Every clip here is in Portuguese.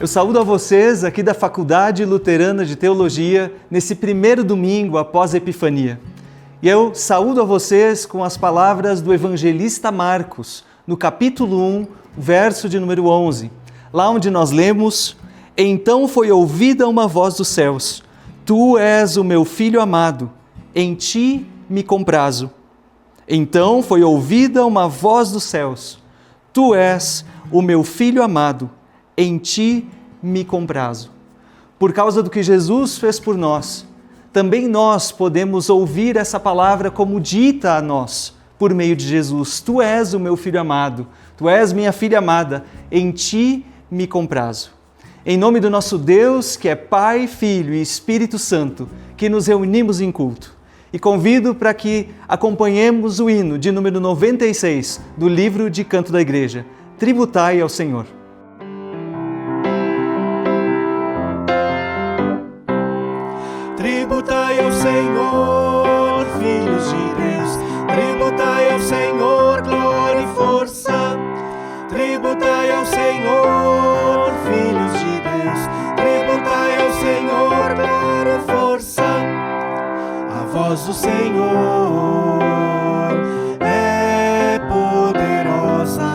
Eu saúdo a vocês aqui da Faculdade Luterana de Teologia nesse primeiro domingo após a Epifania. E eu saúdo a vocês com as palavras do evangelista Marcos, no capítulo 1, verso de número 11, lá onde nós lemos: "Então foi ouvida uma voz dos céus, Tu és o meu Filho amado, em Ti me comprazo." Então foi ouvida uma voz dos céus: "Tu és o meu Filho amado, em Ti me comprazo." Por causa do que Jesus fez por nós, também nós podemos ouvir essa palavra como dita a nós, por meio de Jesus. Tu és o meu Filho amado, Tu és minha filha amada, em Ti me comprazo. Em nome do nosso Deus, que é Pai, Filho e Espírito Santo, que nos reunimos em culto. E convido para que acompanhemos o hino de número 96 do livro de canto da igreja, Tributai ao Senhor. Tributai ao Senhor, filhos de Deus, tributai ao Senhor, glória e força. Tributai ao Senhor, filhos de Deus, tributai ao Senhor, glória e força. A voz do Senhor é poderosa,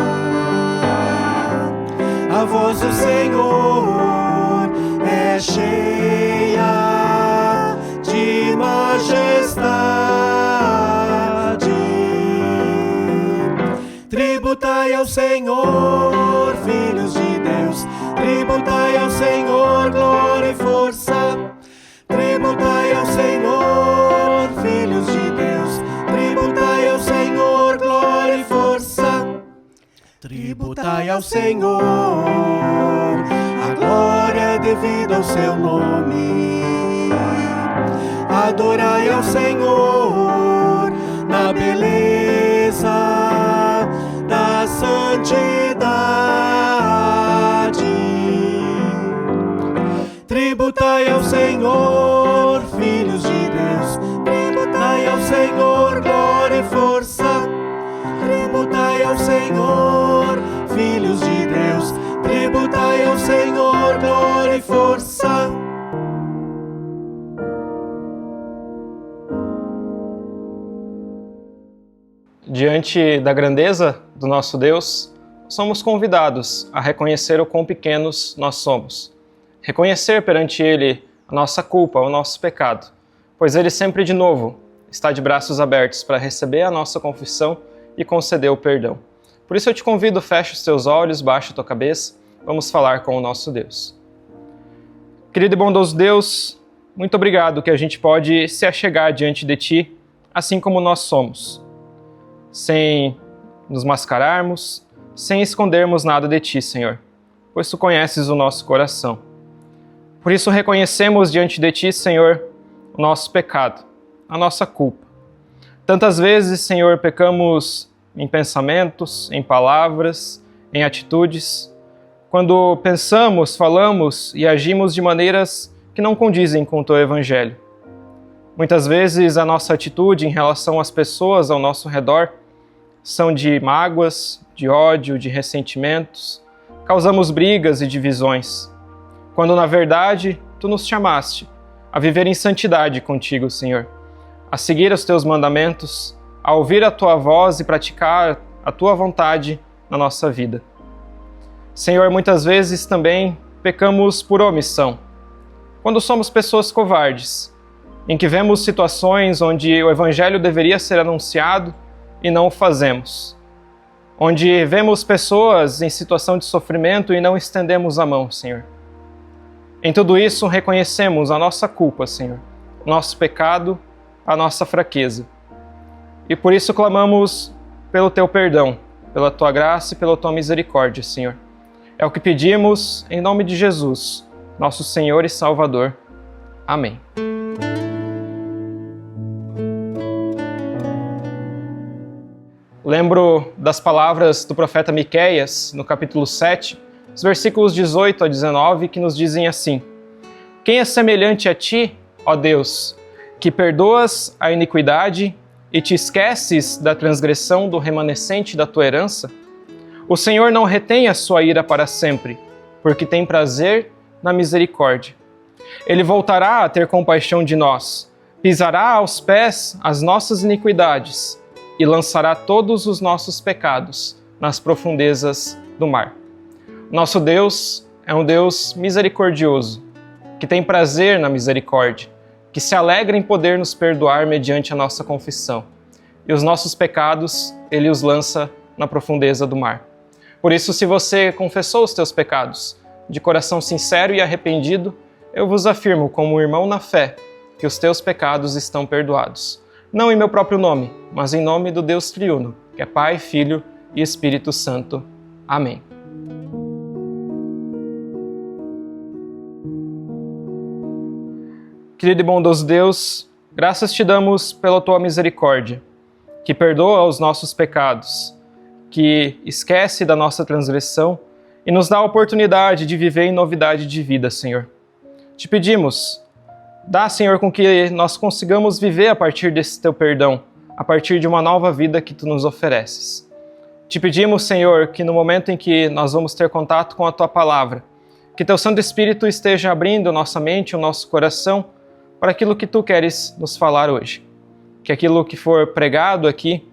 a voz do Senhor é cheia de majestade. Tributai ao Senhor, filhos de Deus, tributai ao Senhor, glória e força. Tributai ao Senhor, filhos de Deus, tributai ao Senhor, glória e força. Tributai ao Senhor, a glória é devida ao seu nome. Adorai ao Senhor na beleza da santidade. Tributai ao Senhor, filhos de Deus, tributai ao Senhor, glória e força. Tributai ao Senhor, filhos de Deus, tributai ao Senhor, glória e força. Diante da grandeza do nosso Deus, somos convidados a reconhecer o quão pequenos nós somos. Reconhecer perante Ele a nossa culpa, o nosso pecado, pois Ele sempre de novo está de braços abertos para receber a nossa confissão e conceder o perdão. Por isso eu te convido, fecha os teus olhos, baixa a tua cabeça, vamos falar com o nosso Deus. Querido e bondoso Deus, muito obrigado que a gente pode se achegar diante de Ti, assim como nós somos, sem nos mascararmos, sem escondermos nada de Ti, Senhor, pois Tu conheces o nosso coração. Por isso reconhecemos diante de Ti, Senhor, o nosso pecado, a nossa culpa. Tantas vezes, Senhor, pecamos em pensamentos, em palavras, em atitudes, quando pensamos, falamos e agimos de maneiras que não condizem com o Teu Evangelho. Muitas vezes a nossa atitude em relação às pessoas ao nosso redor são de mágoas, de ódio, de ressentimentos. Causamos brigas e divisões, quando na verdade Tu nos chamaste a viver em santidade contigo, Senhor, a seguir os Teus mandamentos, a ouvir a Tua voz e praticar a Tua vontade na nossa vida. Senhor, muitas vezes também pecamos por omissão, quando somos pessoas covardes, em que vemos situações onde o Evangelho deveria ser anunciado e não o fazemos, onde vemos pessoas em situação de sofrimento e não estendemos a mão, Senhor. Em tudo isso reconhecemos a nossa culpa, Senhor, o nosso pecado, a nossa fraqueza. E por isso clamamos pelo Teu perdão, pela Tua graça e pela Tua misericórdia, Senhor. É o que pedimos em nome de Jesus, nosso Senhor e Salvador. Amém. Lembro das palavras do profeta Miqueias, no capítulo 7, os versículos 18 a 19, que nos dizem assim: "Quem é semelhante a Ti, ó Deus, que perdoas a iniquidade e te esqueces da transgressão do remanescente da Tua herança? O Senhor não retém a sua ira para sempre, porque tem prazer na misericórdia. Ele voltará a ter compaixão de nós, pisará aos pés as nossas iniquidades e lançará todos os nossos pecados nas profundezas do mar. Nosso Deus é um Deus misericordioso, que tem prazer na misericórdia, que se alegra em poder nos perdoar mediante a nossa confissão. E os nossos pecados, Ele os lança na profundeza do mar. Por isso, se você confessou os teus pecados de coração sincero e arrependido, eu vos afirmo, como irmão na fé, que os teus pecados estão perdoados. Não em meu próprio nome, mas em nome do Deus triuno, que é Pai, Filho e Espírito Santo. Amém. Querido e bondoso Deus, graças te damos pela tua misericórdia, que perdoa os nossos pecados, que esquece da nossa transgressão e nos dá a oportunidade de viver em novidade de vida, Senhor. Te pedimos, dá, Senhor, com que nós consigamos viver a partir desse teu perdão, a partir de uma nova vida que tu nos ofereces. Te pedimos, Senhor, que no momento em que nós vamos ter contato com a tua palavra, que teu Santo Espírito esteja abrindo nossa mente, o nosso coração, para aquilo que tu queres nos falar hoje. Que aquilo que for pregado aqui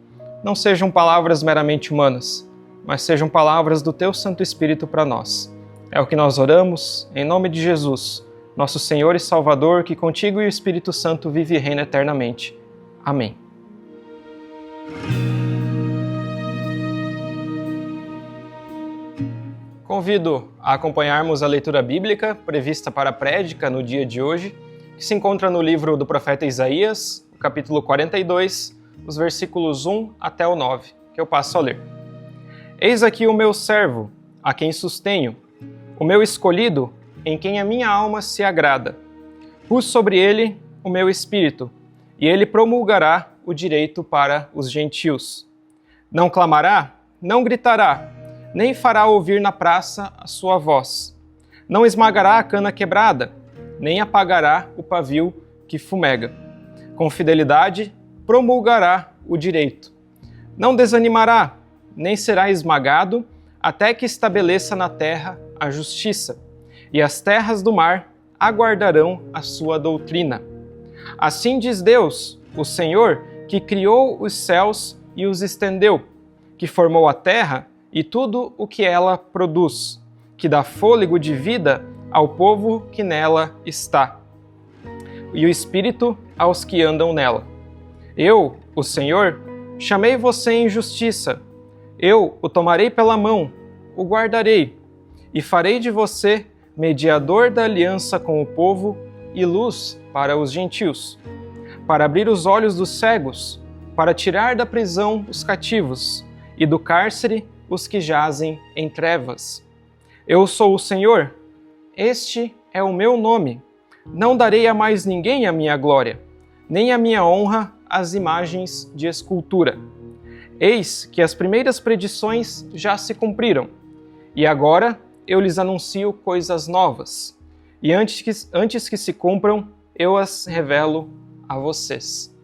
não sejam palavras meramente humanas, mas sejam palavras do teu Santo Espírito para nós. É o que nós oramos, em nome de Jesus, nosso Senhor e Salvador, que contigo e o Espírito Santo vive e reina eternamente. Amém. Convido a acompanharmos a leitura bíblica prevista para a prédica no dia de hoje, que se encontra no livro do profeta Isaías, o capítulo 42, os versículos 1 até o 9, que eu passo a ler. Eis aqui o meu servo, a quem sustenho, o meu escolhido, em quem a minha alma se agrada. Pus sobre ele o meu espírito, e ele promulgará o direito para os gentios. Não clamará, não gritará, nem fará ouvir na praça a sua voz. Não esmagará a cana quebrada, nem apagará o pavio que fumega. Com fidelidade, promulgará o direito. Não desanimará, nem será esmagado, até que estabeleça na terra a justiça, e as terras do mar aguardarão a sua doutrina. Assim diz Deus, o Senhor, que criou os céus e os estendeu, que formou a terra e tudo o que ela produz, que dá fôlego de vida ao povo que nela está, e o espírito aos que andam nela. Eu, o Senhor, chamei você em justiça. Eu o tomarei pela mão, o guardarei, e farei de você mediador da aliança com o povo e luz para os gentios, para abrir os olhos dos cegos, para tirar da prisão os cativos e do cárcere os que jazem em trevas. Eu sou o Senhor, este é o meu nome. Não darei a mais ninguém a minha glória, nem a minha honra às imagens de escultura. Eis que as primeiras predições já se cumpriram, e agora eu lhes anuncio coisas novas, e antes que se cumpram, eu as revelo a vocês.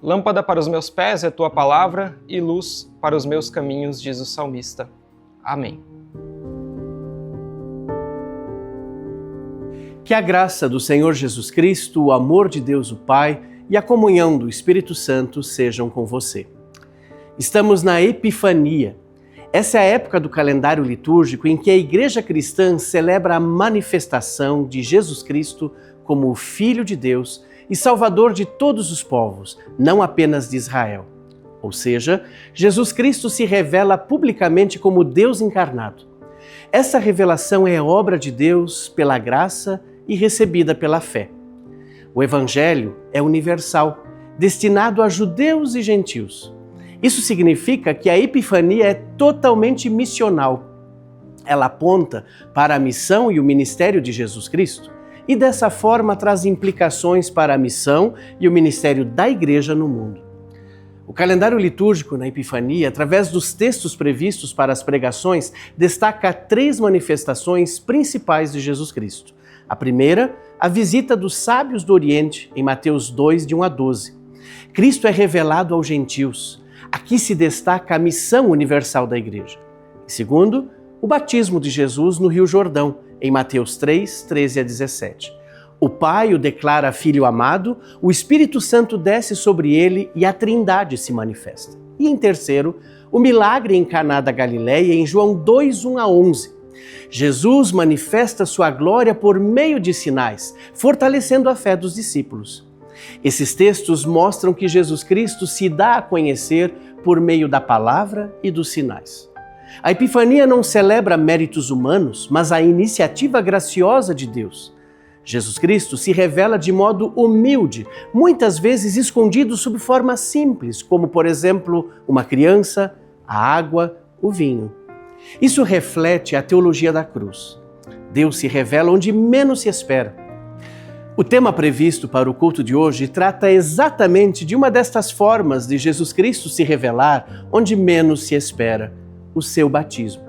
Lâmpada para os meus pés é a tua palavra, e luz para os meus caminhos, diz o salmista. Amém. Que a graça do Senhor Jesus Cristo, o amor de Deus o Pai e a comunhão do Espírito Santo sejam com você. Estamos na Epifania. Essa é a época do calendário litúrgico em que a Igreja Cristã celebra a manifestação de Jesus Cristo como o Filho de Deus e Salvador de todos os povos, não apenas de Israel. Ou seja, Jesus Cristo se revela publicamente como Deus encarnado. Essa revelação é obra de Deus pela graça e recebida pela fé. O Evangelho é universal, destinado a judeus e gentios. Isso significa que a Epifania é totalmente missional. Ela aponta para a missão e o ministério de Jesus Cristo e dessa forma traz implicações para a missão e o ministério da Igreja no mundo. O calendário litúrgico na Epifania, através dos textos previstos para as pregações, destaca 3 manifestações principais de Jesus Cristo. A primeira, a visita dos sábios do Oriente, em Mateus 2, de 1 a 12. Cristo é revelado aos gentios. Aqui se destaca a missão universal da Igreja. E segundo, o batismo de Jesus no Rio Jordão, em Mateus 3, 13 a 17. O Pai o declara filho amado, o Espírito Santo desce sobre ele e a Trindade se manifesta. E em terceiro, o milagre em Caná da Galileia, em João 2, 1 a 11. Jesus manifesta sua glória por meio de sinais, fortalecendo a fé dos discípulos. Esses textos mostram que Jesus Cristo se dá a conhecer por meio da palavra e dos sinais. A Epifania não celebra méritos humanos, mas a iniciativa graciosa de Deus. Jesus Cristo se revela de modo humilde, muitas vezes escondido sob formas simples, como, por exemplo, uma criança, a água, o vinho. Isso reflete a teologia da cruz. Deus se revela onde menos se espera. O tema previsto para o culto de hoje trata exatamente de uma destas formas de Jesus Cristo se revelar onde menos se espera, o seu batismo.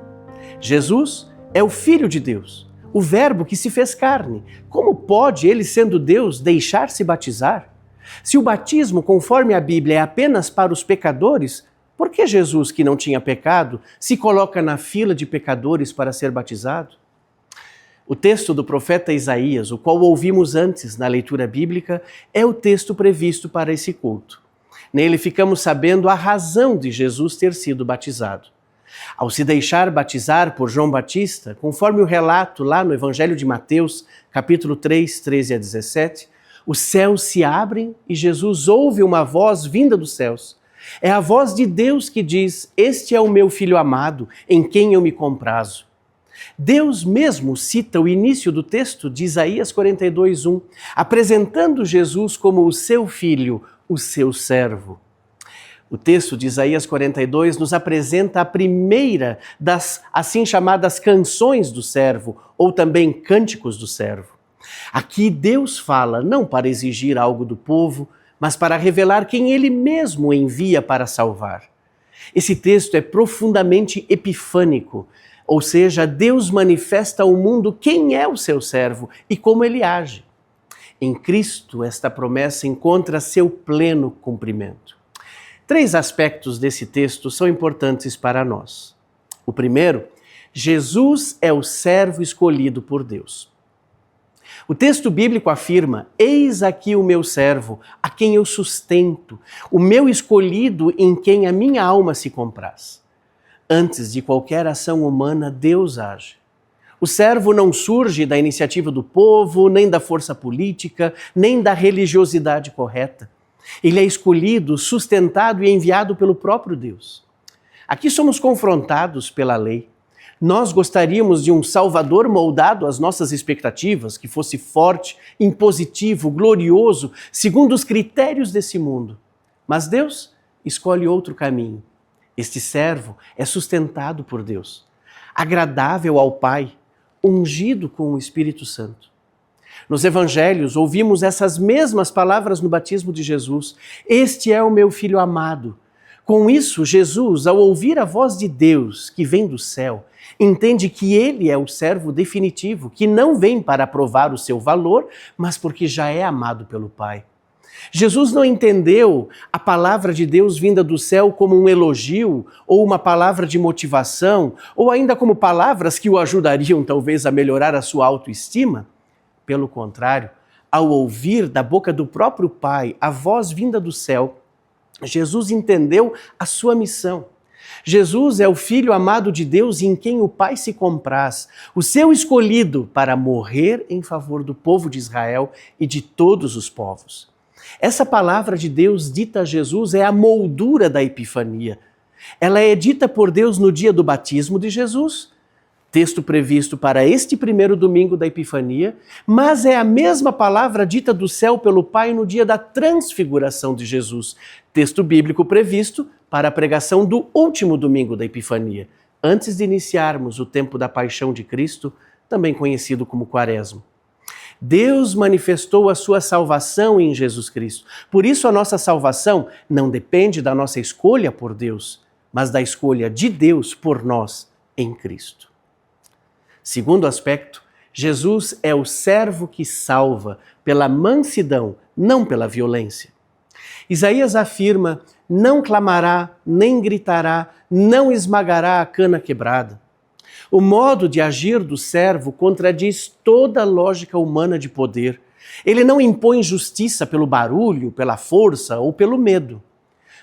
Jesus é o Filho de Deus, o Verbo que se fez carne. Como pode ele, sendo Deus, deixar-se batizar? Se o batismo, conforme a Bíblia, é apenas para os pecadores, por que Jesus, que não tinha pecado, se coloca na fila de pecadores para ser batizado? O texto do profeta Isaías, o qual ouvimos antes na leitura bíblica, é o texto previsto para esse culto. Nele ficamos sabendo a razão de Jesus ter sido batizado. Ao se deixar batizar por João Batista, conforme o relato lá no Evangelho de Mateus, capítulo 3, 13 a 17, os céus se abrem e Jesus ouve uma voz vinda dos céus. É a voz de Deus que diz: "Este é o meu Filho amado, em quem eu me comprazo." Deus mesmo cita o início do texto de Isaías 42, 1, apresentando Jesus como o seu Filho, o seu servo. O texto de Isaías 42 nos apresenta a primeira das assim chamadas canções do servo, ou também cânticos do servo. Aqui Deus fala não para exigir algo do povo, mas para revelar quem Ele mesmo envia para salvar. Esse texto é profundamente epifânico, ou seja, Deus manifesta ao mundo quem é o seu servo e como ele age. Em Cristo, esta promessa encontra seu pleno cumprimento. 3 aspectos desse texto são importantes para nós. O primeiro, Jesus é o servo escolhido por Deus. O texto bíblico afirma: "Eis aqui o meu servo, a quem eu sustento, o meu escolhido em quem a minha alma se compraz." Antes de qualquer ação humana, Deus age. O servo não surge da iniciativa do povo, nem da força política, nem da religiosidade correta. Ele é escolhido, sustentado e enviado pelo próprio Deus. Aqui somos confrontados pela lei. Nós gostaríamos de um Salvador moldado às nossas expectativas, que fosse forte, impositivo, glorioso, segundo os critérios desse mundo. Mas Deus escolhe outro caminho. Este servo é sustentado por Deus, agradável ao Pai, ungido com o Espírito Santo. Nos evangelhos ouvimos essas mesmas palavras no batismo de Jesus: "Este é o meu Filho amado." Com isso, Jesus, ao ouvir a voz de Deus que vem do céu, entende que ele é o servo definitivo, que não vem para provar o seu valor, mas porque já é amado pelo Pai. Jesus não entendeu a palavra de Deus vinda do céu como um elogio ou uma palavra de motivação, ou ainda como palavras que o ajudariam talvez a melhorar a sua autoestima. Pelo contrário, ao ouvir da boca do próprio Pai a voz vinda do céu, Jesus entendeu a sua missão. Jesus é o Filho amado de Deus em quem o Pai se compraz, o seu escolhido para morrer em favor do povo de Israel e de todos os povos. Essa palavra de Deus dita a Jesus é a moldura da Epifania. Ela é dita por Deus no dia do batismo de Jesus, texto previsto para este primeiro domingo da Epifania, mas é a mesma palavra dita do céu pelo Pai no dia da transfiguração de Jesus, texto bíblico previsto para a pregação do último domingo da Epifania, antes de iniciarmos o tempo da paixão de Cristo, também conhecido como Quaresma. Deus manifestou a sua salvação em Jesus Cristo. Por isso a nossa salvação não depende da nossa escolha por Deus, mas da escolha de Deus por nós em Cristo. Segundo aspecto, Jesus é o servo que salva pela mansidão, não pela violência. Isaías afirma: "Não clamará, nem gritará, não esmagará a cana quebrada." O modo de agir do servo contradiz toda a lógica humana de poder. Ele não impõe justiça pelo barulho, pela força ou pelo medo.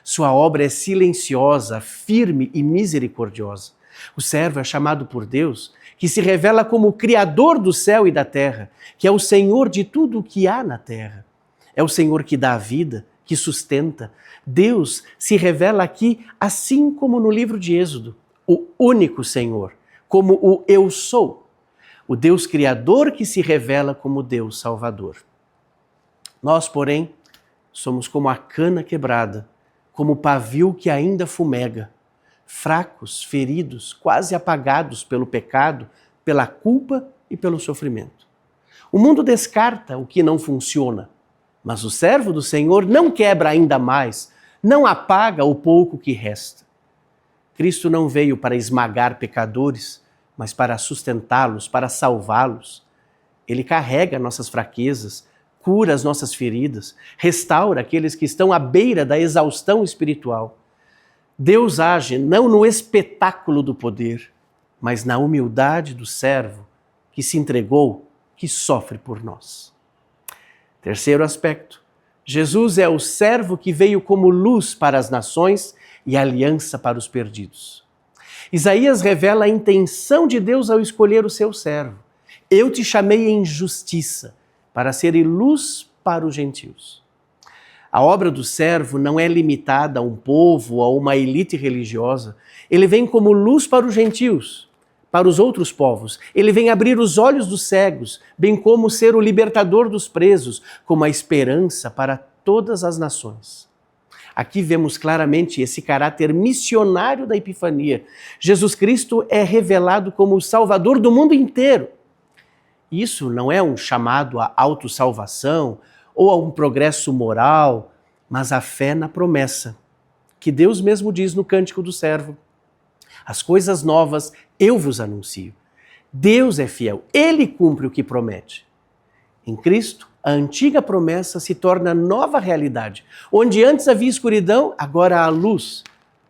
Sua obra é silenciosa, firme e misericordiosa. O servo é chamado por Deus, que se revela como o Criador do céu e da terra, que é o Senhor de tudo o que há na terra. É o Senhor que dá a vida, que sustenta. Deus se revela aqui assim como no livro de Êxodo, o único Senhor, como o Eu Sou, o Deus Criador que se revela como Deus Salvador. Nós, porém, somos como a cana quebrada, como o pavio que ainda fumega, fracos, feridos, quase apagados pelo pecado, pela culpa e pelo sofrimento. O mundo descarta o que não funciona, mas o servo do Senhor não quebra ainda mais, não apaga o pouco que resta. Cristo não veio para esmagar pecadores, mas para sustentá-los, para salvá-los. Ele carrega nossas fraquezas, cura as nossas feridas, restaura aqueles que estão à beira da exaustão espiritual. Deus age não no espetáculo do poder, mas na humildade do servo que se entregou, que sofre por nós. Terceiro aspecto, Jesus é o servo que veio como luz para as nações e aliança para os perdidos. Isaías revela a intenção de Deus ao escolher o seu servo. Eu te chamei em justiça, para ser luz para os gentios. A obra do servo não é limitada a um povo ou a uma elite religiosa. Ele vem como luz para os gentios, para os outros povos. Ele vem abrir os olhos dos cegos, bem como ser o libertador dos presos, como a esperança para todas as nações. Aqui vemos claramente esse caráter missionário da Epifania. Jesus Cristo é revelado como o Salvador do mundo inteiro. Isso não é um chamado à autossalvação ou a um progresso moral, mas a fé na promessa, que Deus mesmo diz no Cântico do Servo. As coisas novas eu vos anuncio. Deus é fiel, Ele cumpre o que promete. Em Cristo, a antiga promessa se torna nova realidade. Onde antes havia escuridão, agora há luz.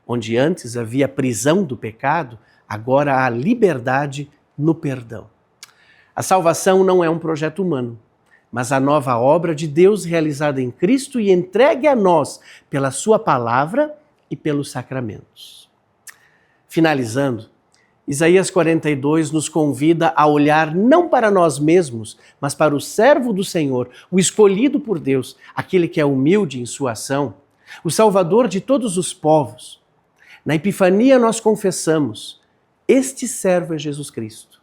Onde antes havia prisão do pecado, agora há liberdade no perdão. A salvação não é um projeto humano, mas a nova obra de Deus realizada em Cristo e entregue a nós pela sua palavra e pelos sacramentos. Finalizando, Isaías 42 nos convida a olhar não para nós mesmos, mas para o servo do Senhor, o escolhido por Deus, aquele que é humilde em sua ação, o Salvador de todos os povos. Na Epifania nós confessamos, este servo é Jesus Cristo.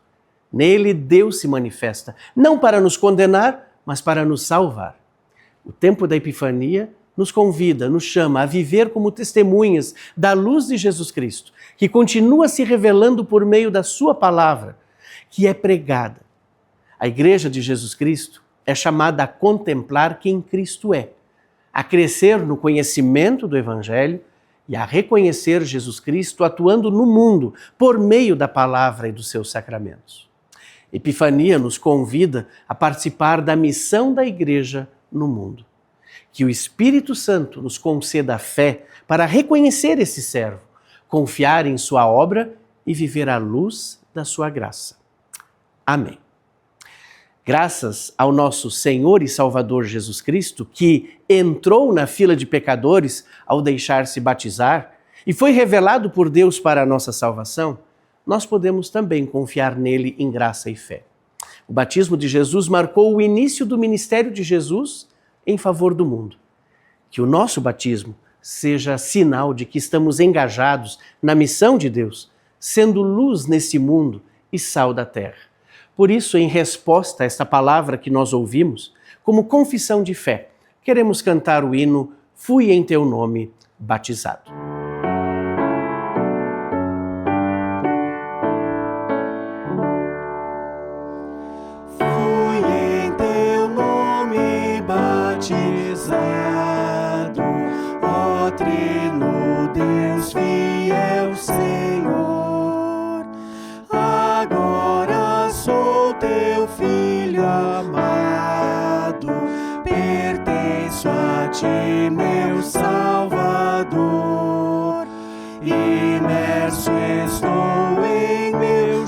Nele Deus se manifesta, não para nos condenar, mas para nos salvar. O tempo da Epifania nos convida, nos chama a viver como testemunhas da luz de Jesus Cristo, que continua se revelando por meio da sua palavra, que é pregada. A Igreja de Jesus Cristo é chamada a contemplar quem Cristo é, a crescer no conhecimento do Evangelho e a reconhecer Jesus Cristo atuando no mundo por meio da palavra e dos seus sacramentos. Epifania nos convida a participar da missão da Igreja no mundo. Que o Espírito Santo nos conceda a fé para reconhecer esse servo, confiar em sua obra e viver à luz da sua graça. Amém. Graças ao nosso Senhor e Salvador Jesus Cristo, que entrou na fila de pecadores ao deixar-se batizar e foi revelado por Deus para a nossa salvação, nós podemos também confiar nele em graça e fé. O batismo de Jesus marcou o início do ministério de Jesus em favor do mundo. Que o nosso batismo seja sinal de que estamos engajados na missão de Deus, sendo luz nesse mundo e sal da terra. Por isso, em resposta a esta palavra que nós ouvimos, como confissão de fé, queremos cantar o hino Fui em Teu Nome Batizado. Batizado, ó Trino Deus fiel Senhor, agora sou teu filho amado, pertenço a ti, meu Salvador, imerso estou em meu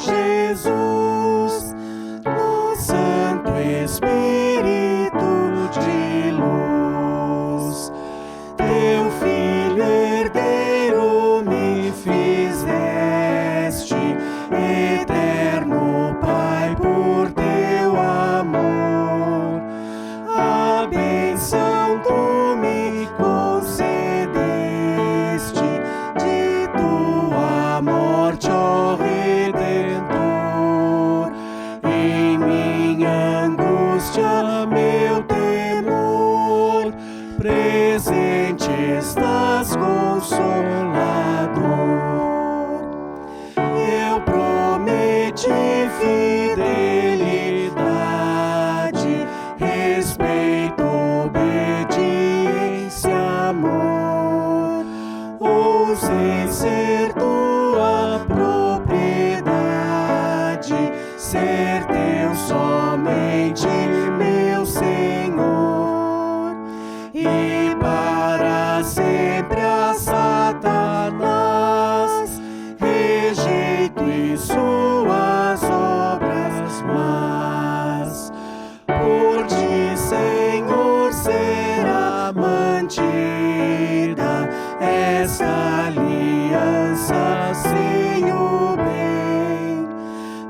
promete fidelidade, respeito, obediência, amor. Ousei ser tua propriedade, ser teu somente, meu Senhor. E para sempre a Satanás rejeito e suas obras más. Por ti, Senhor, será mantida esta aliança sem o bem.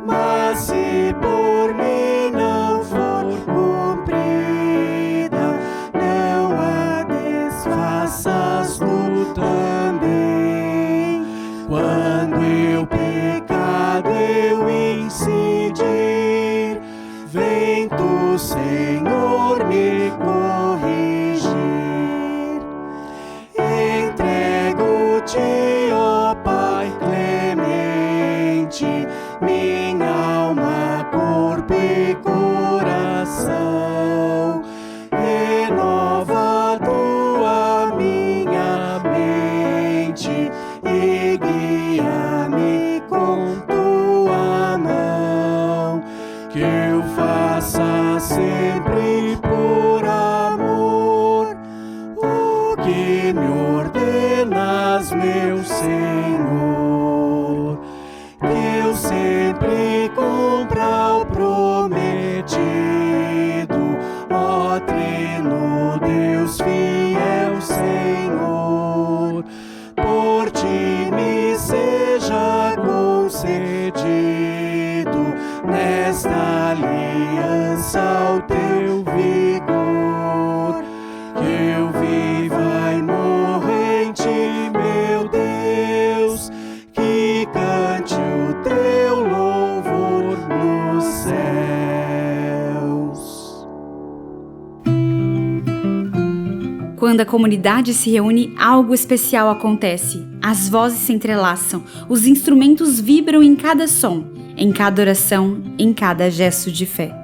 Mas se por mim não for cumprida, não a desfaças tu também. Quando eu pecado eu incidir, vem tu, Senhor, me corrigir. Entrego-te, ó Pai clemente, minha alma, corpo e coração. Renova tua minha mente e guia-me com tua mão. Que eu faça sempre por amor o que me ordenas, meu Senhor. Que eu sempre cumpra o prometido, ó Trino Deus fiel Senhor. Por ti me seja concedido nesta aliança o teu vigor. Que eu viva e morra em ti, meu Deus, que cante o teu louvor nos céus. Quando a comunidade se reúne, algo especial acontece. As vozes se entrelaçam, os instrumentos vibram em cada som, em cada oração, em cada gesto de fé.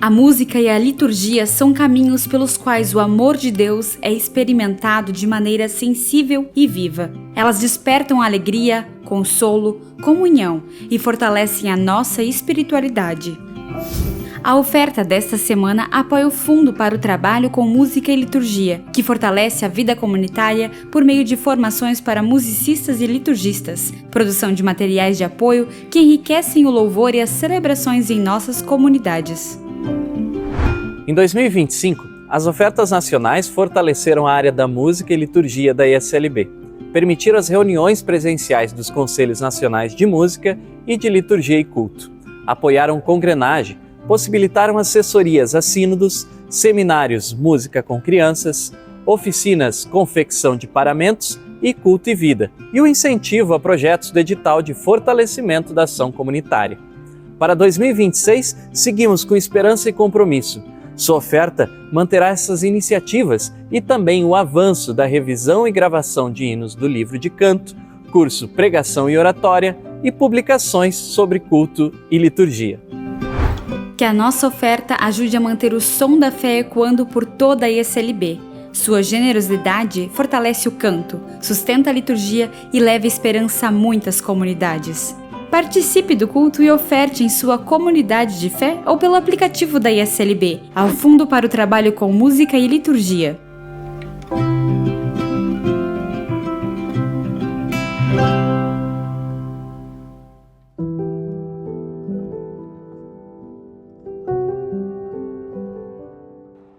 A música e a liturgia são caminhos pelos quais o amor de Deus é experimentado de maneira sensível e viva. Elas despertam alegria, consolo, comunhão e fortalecem a nossa espiritualidade. A oferta desta semana apoia o Fundo para o Trabalho com Música e Liturgia, que fortalece a vida comunitária por meio de formações para musicistas e liturgistas, produção de materiais de apoio que enriquecem o louvor e as celebrações em nossas comunidades. Em 2025, as ofertas nacionais fortaleceram a área da música e liturgia da ESLB, permitiram as reuniões presenciais dos Conselhos Nacionais de Música e de Liturgia e Culto, apoiaram congrenagem, possibilitaram assessorias a sínodos, seminários Música com Crianças, oficinas Confecção de Paramentos e Culto e Vida, e o incentivo a projetos do edital de fortalecimento da ação comunitária. Para 2026, seguimos com esperança e compromisso. Sua oferta manterá essas iniciativas e também o avanço da revisão e gravação de hinos do livro de canto, curso Pregação e Oratória e publicações sobre culto e liturgia. Que a nossa oferta ajude a manter o som da fé ecoando por toda a ESLB. Sua generosidade fortalece o canto, sustenta a liturgia e leva esperança a muitas comunidades. Participe do culto e oferte em sua comunidade de fé ou pelo aplicativo da ESLB, ao Fundo para o Trabalho com Música e Liturgia.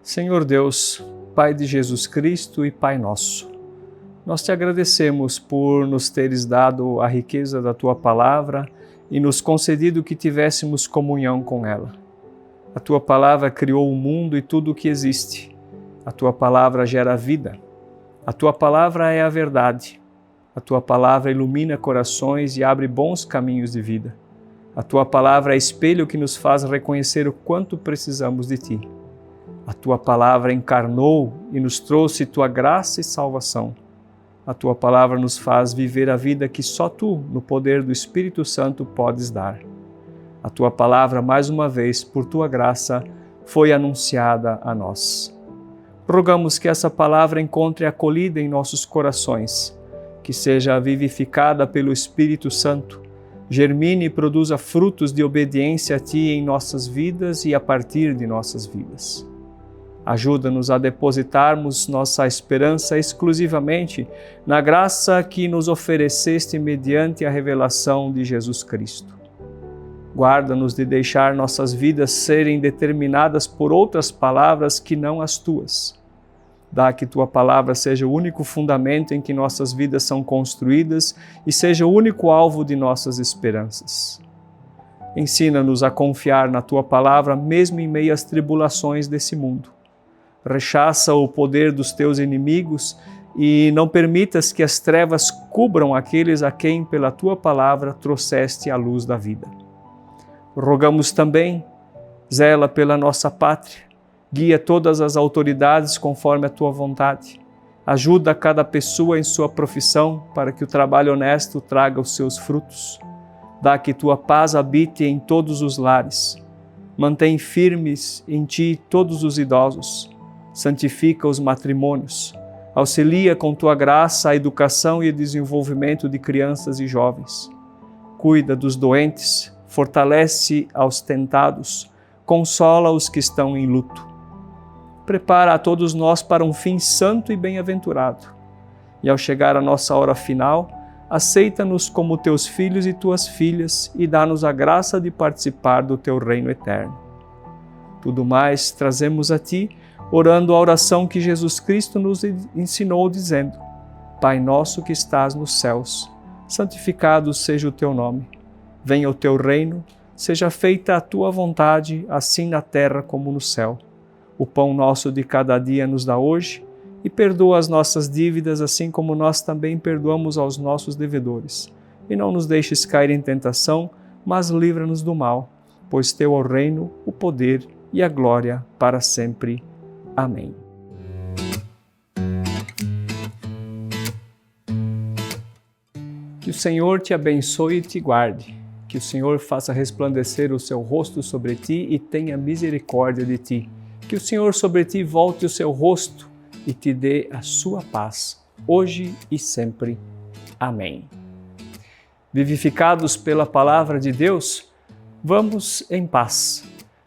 Senhor Deus, Pai de Jesus Cristo e Pai nosso, nós te agradecemos por nos teres dado a riqueza da Tua Palavra e nos concedido que tivéssemos comunhão com ela. A Tua Palavra criou o mundo e tudo o que existe. A Tua Palavra gera vida. A Tua Palavra é a verdade. A Tua Palavra ilumina corações e abre bons caminhos de vida. A Tua Palavra é espelho que nos faz reconhecer o quanto precisamos de Ti. A Tua Palavra encarnou e nos trouxe Tua graça e salvação. A tua palavra nos faz viver a vida que só tu, no poder do Espírito Santo, podes dar. A tua palavra, mais uma vez, por tua graça, foi anunciada a nós. Rogamos que essa palavra encontre acolhida em nossos corações, que seja vivificada pelo Espírito Santo, germine e produza frutos de obediência a Ti em nossas vidas e a partir de nossas vidas. Ajuda-nos a depositarmos nossa esperança exclusivamente na graça que nos ofereceste mediante a revelação de Jesus Cristo. Guarda-nos de deixar nossas vidas serem determinadas por outras palavras que não as Tuas. Dá que Tua palavra seja o único fundamento em que nossas vidas são construídas e seja o único alvo de nossas esperanças. Ensina-nos a confiar na Tua palavra mesmo em meio às tribulações desse mundo. Rechaça o poder dos Teus inimigos e não permitas que as trevas cubram aqueles a quem, pela Tua palavra, trouxeste a luz da vida. Rogamos também, zela pela nossa pátria, guia todas as autoridades conforme a Tua vontade. Ajuda cada pessoa em sua profissão para que o trabalho honesto traga os seus frutos. Dá que Tua paz habite em todos os lares. Mantém firmes em Ti todos os idosos. Santifica os matrimônios. Auxilia com Tua graça a educação e o desenvolvimento de crianças e jovens. Cuida dos doentes, fortalece aos tentados, consola os que estão em luto. Prepara a todos nós para um fim santo e bem-aventurado. E ao chegar a nossa hora final, aceita-nos como Teus filhos e Tuas filhas e dá-nos a graça de participar do Teu reino eterno. Tudo mais trazemos a Ti, orando a oração que Jesus Cristo nos ensinou, dizendo: Pai nosso que estás nos céus, santificado seja o Teu nome. Venha o Teu reino, seja feita a Tua vontade, assim na terra como no céu. O pão nosso de cada dia nos dá hoje e perdoa as nossas dívidas, assim como nós também perdoamos aos nossos devedores. E não nos deixes cair em tentação, mas livra-nos do mal, pois Teu é o reino, o poder e a glória para sempre. Amém. Que o Senhor te abençoe e te guarde. Que o Senhor faça resplandecer o seu rosto sobre ti e tenha misericórdia de ti. Que o Senhor sobre ti volte o seu rosto e te dê a sua paz, hoje e sempre. Amém. Vivificados pela palavra de Deus, vamos em paz.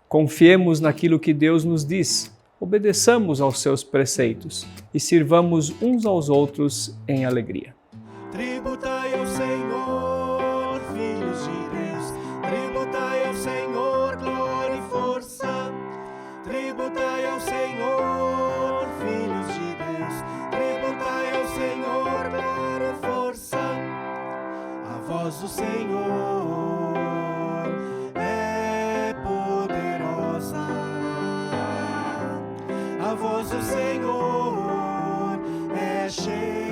Confiemos naquilo que Deus nos diz, obedeçamos aos seus preceitos e sirvamos uns aos outros em alegria. Tributai ao Senhor, filhos de Deus, tributai ao Senhor, glória e força. Tributai ao Senhor, filhos de Deus, tributai ao Senhor, glória e força. A voz do Senhor é poderosa, a voz do Senhor é cheia